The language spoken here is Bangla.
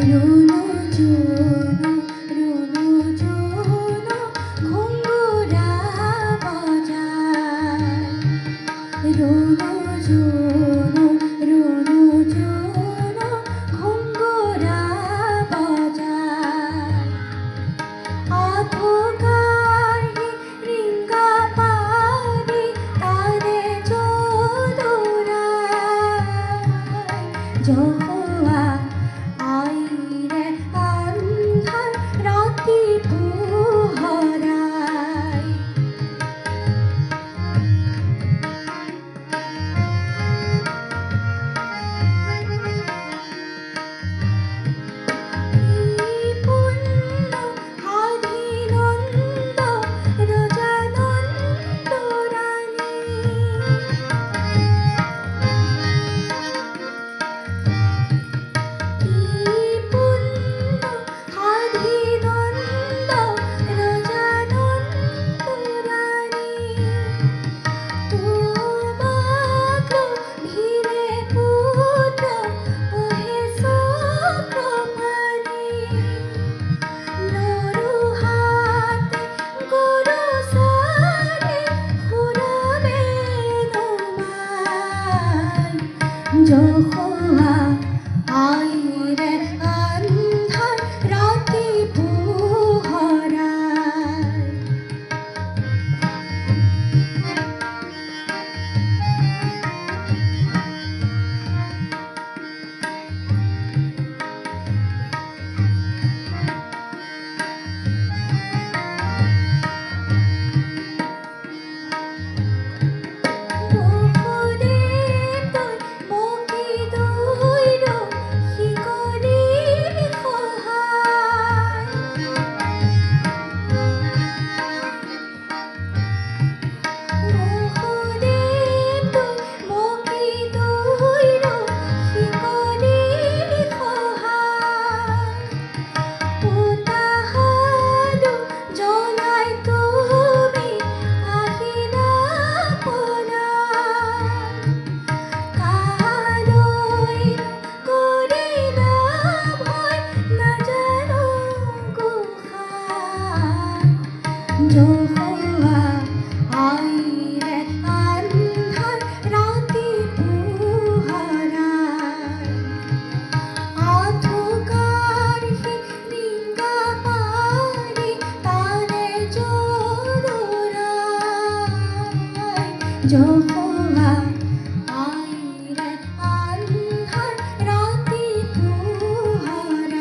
রোনো জোনো রোনো জোনো ঘুঙ্গুরা বাজায় রোনো জোনো রোনো জোনো ঘুঙ্গুরা বাজায় আধোকারি রিঙ্গা পারি তারে চোদরায় জহোয়া আইরে আন্ধার রাতি পোহরায় পুণ্য আদিনন্দ রোজানন্দ রানী জহোয়া আইরে আন্ধার রাতি পোহরায় জহোয়া আইরে আন্ধার রাতি পোহরায় আধোকার রিঙ্গা পারি তারে চোদরায় জহোয়া আইরে আন্ধার রাতি পোহরায়